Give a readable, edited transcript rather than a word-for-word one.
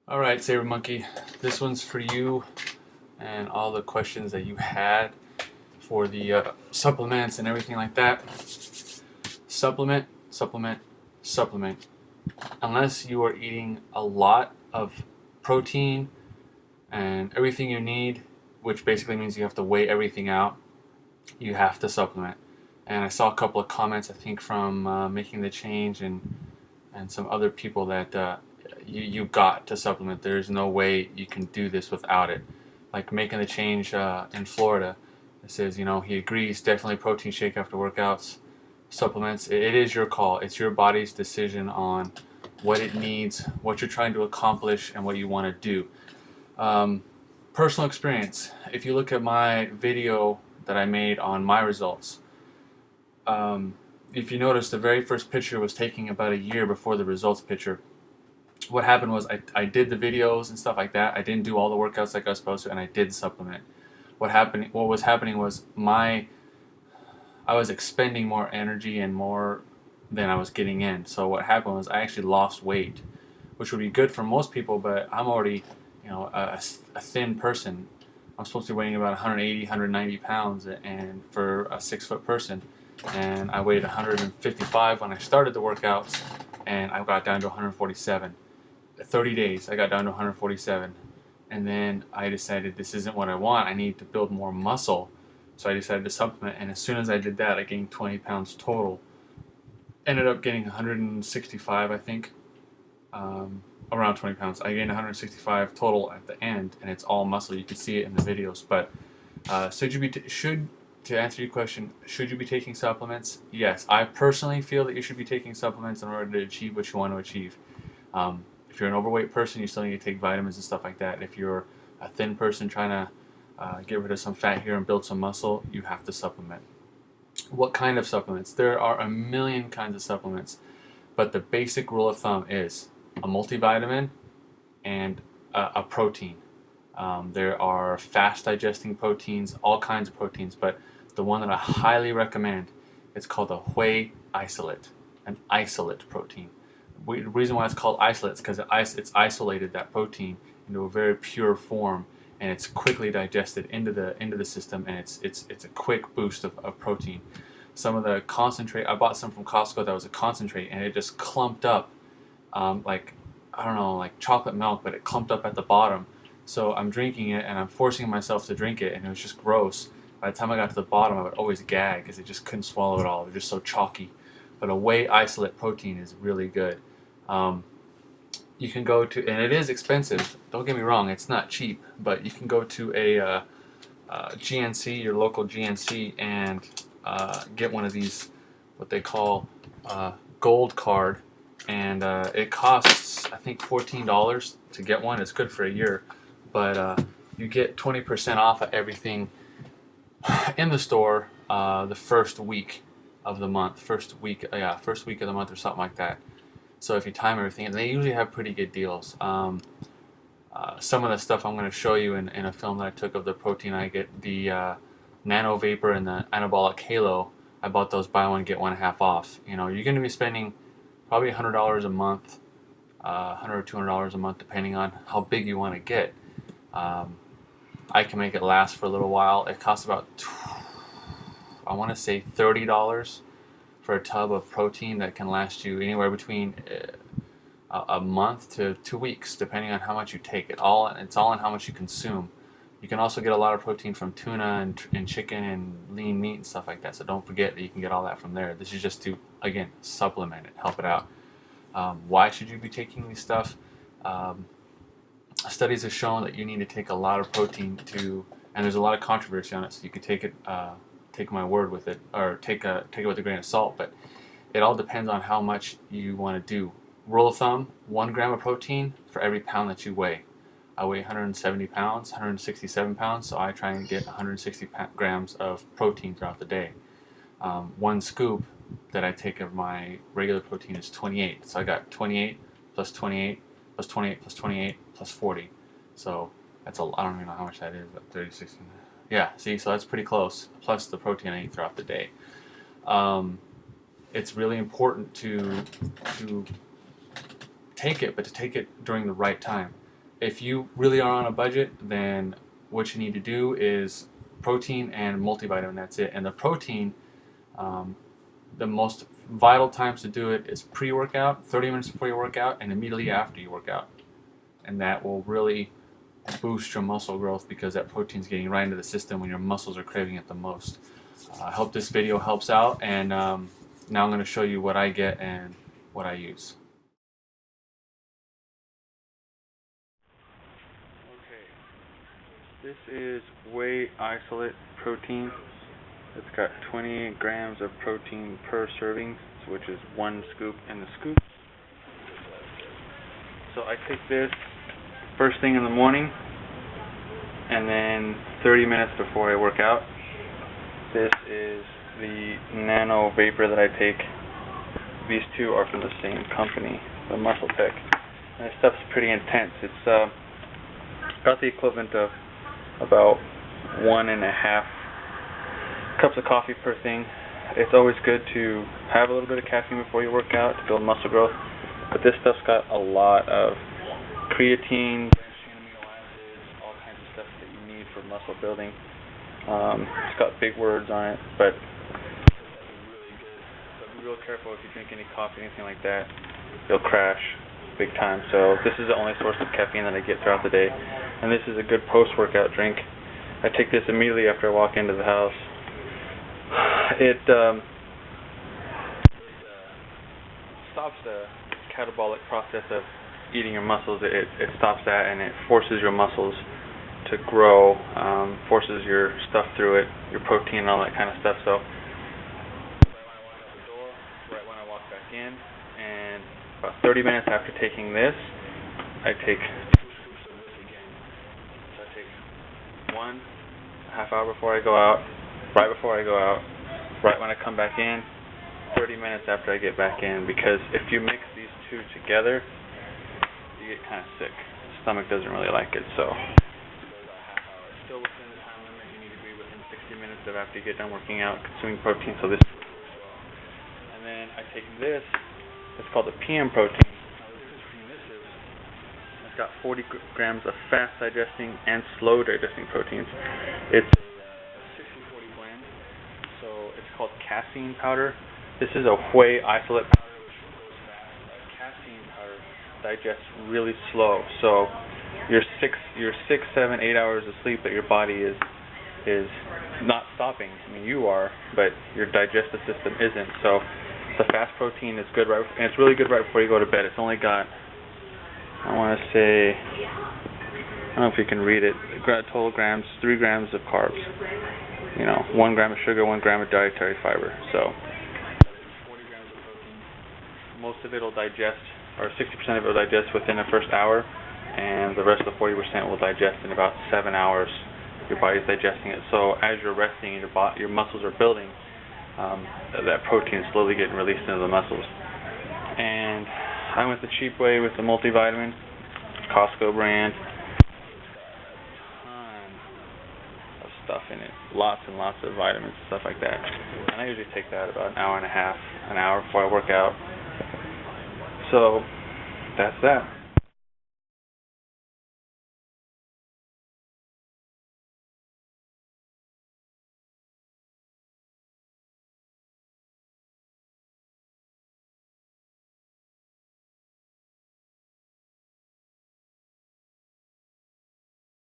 Alright, Sabremonkey, this one's for you and all the questions that you had for the supplements and everything like that. Supplement, supplement, supplement. Unless you are eating a lot of protein and everything you need, which basically means you have to weigh everything out, you have to supplement. And I saw a couple of comments, I think, from Making the Change and some other people that you got to supplement. There's no way you can do this without it. Like Making the Change in Florida, it says, he agrees, definitely protein shake after workouts. Supplements, it is your call. It's your body's decision on what it needs, what you're trying to accomplish, and what you want to do. Personal experience, if you look at my video that I made on my results, if you notice, the very first picture was taken about a year before the results picture. What happened was I did the videos and stuff like that. I didn't do all the workouts like I was supposed to, and I did supplement. What was happening was I was expending more energy and more than I was getting in. So what happened was I actually lost weight, which would be good for most people, but I'm already, a thin person. I'm supposed to be weighing about 180, 190 pounds, and for a 6-foot person, and I weighed 155 when I started the workouts, and I got down to 147. 30 days, I got down to 147, and then I decided this isn't what I want. I need to build more muscle, so I decided to supplement, and as soon as I did that, I gained 20 pounds total. Ended up getting 165, I think, around 20 pounds. I gained 165 total at the end, and it's all muscle. You can see it in the videos. But to answer your question, should you be taking supplements? Yes, I personally feel that you should be taking supplements in order to achieve what you want to achieve. If you're an overweight person, you still need to take vitamins and stuff like that. If you're a thin person trying to get rid of some fat here and build some muscle, you have to supplement. What kind of supplements? There are a million kinds of supplements, but the basic rule of thumb is a multivitamin and a protein. There are fast digesting proteins, all kinds of proteins, but the one that I highly recommend, it's called a Whey Isolate, an isolate protein. The reason why it's called isolate is because it's isolated that protein into a very pure form, and it's quickly digested into the system, and it's a quick boost of protein. Some of the concentrate, I bought some from Costco that was a concentrate, and it just clumped up, like, I don't know, like chocolate milk, but it clumped up at the bottom. So I'm drinking it, and I'm forcing myself to drink it, and it was just gross. By the time I got to the bottom, I would always gag because it just couldn't swallow it all. It was just so chalky. But a Whey Isolate protein is really good. You can go to, and it is expensive, don't get me wrong, it's not cheap, but you can go to a GNC, your local GNC, and get one of these, what they call gold card, and it costs, I think, $14 to get one. It's good for a year, but you get 20% off of everything in the store the first week of the month, first week of the month or something like that. So if you time everything, and they usually have pretty good deals. Some of the stuff I'm going to show you in a film that I took of the protein I get, the Nano Vapor and the Anabolic Halo, I bought those buy one get one half off. You're going to be spending probably $100 a month, $100 or $200 a month, depending on how big you want to get. I can make it last for a little while. It costs about, I want to say, $30 for a tub of protein that can last you anywhere between a month to 2 weeks, depending on how much you take. It's all in how much you consume. You can also get a lot of protein from tuna and chicken and lean meat and stuff like that, so don't forget that you can get all that from there. This is just to, again, supplement it, help it out. Why should you be taking this stuff? Studies have shown that you need to take a lot of protein and there's a lot of controversy on it, so you can take my word with it, or take it with a grain of salt, but it all depends on how much you want to do. Rule of thumb, 1 gram of protein for every pound that you weigh. I weigh 170 pounds, 167 pounds, so I try and get 160 grams of protein throughout the day. 1 scoop that I take of my regular protein is 28, so I got 28 plus 28 plus 28 plus 28 plus 40. So that's I don't even know how much that is, but 30, 60. Yeah, see, so that's pretty close, plus the protein I eat throughout the day. It's really important to take it, but to take it during the right time. if you really are on a budget, then what you need to do is protein and multivitamin. That's it. And the protein, the most vital times to do it is pre-workout, 30 minutes before your workout, and immediately after you work out. And that will really boost your muscle growth because that protein is getting right into the system when your muscles are craving it the most. I hope this video helps out, and now I'm going to show you what I get and what I use. Okay, this is Whey Isolate protein. It's got 28 grams of protein per serving, which is 1 scoop in the scoop. So I take this first thing in the morning and then 30 minutes before I work out. This is the nano vapor that I take. These two are from the same company, the Muscle Tech. And this stuff's pretty intense. It's about the equivalent of about 1.5 cups of coffee per thing. It's always good to have a little bit of caffeine before you work out to build muscle growth. But this stuff's got a lot of creatine, branched-chain amino acids, all kinds of stuff that you need for muscle building. It's got big words on it, but it's really good. But be real careful if you drink any coffee, anything like that, you'll crash big time. So this is the only source of caffeine that I get throughout the day, and this is a good post-workout drink. I take this immediately after I walk into the house. It stops the catabolic process of eating your muscles. It stops that, and it forces your muscles to grow, forces your stuff through it, your protein and all that kind of stuff. So right when I walk out the door, right when I walk back in, and about 30 minutes after taking this, I take 2 scoops of this again. So I take one a half hour before I go out, right before I go out, right when I come back in, 30 minutes after I get back in, because if you mix these two together, you get kind of sick. The stomach doesn't really like it, so about a half hour. It's still within the time limit. You need to be within 60 minutes of after you get done working out, consuming protein, so this works well. And then I take this, it's called the PM protein. Now the difference between this is, it's got 40 grams of fast digesting and slow digesting proteins. It's a 60-40 blend, so it's called casein powder. This is a Whey Isolate powder, which goes fast. Casein powder digests really slow, so your 6, 7, 8 hours of sleep that your body is not stopping. I mean, you are, but your digestive system isn't. So the fast protein is good, right, and it's really good right before you go to bed. It's only got, I want to say, I don't know if you can read it, total grams, 3 grams of carbs. 1 gram of sugar, 1 gram of dietary fiber. So 40 grams of protein. Most of it will digest, or 60% of it will digest within the first hour, and the rest of the 40% will digest in about 7 hours. Your body's digesting it. So as you're resting and your muscles are building, that protein is slowly getting released into the muscles. And I went the cheap way with the multivitamin, Costco brand. Stuff in it, lots and lots of vitamins and stuff like that, and I usually take that about an hour and a half, an hour before I work out. So that's that.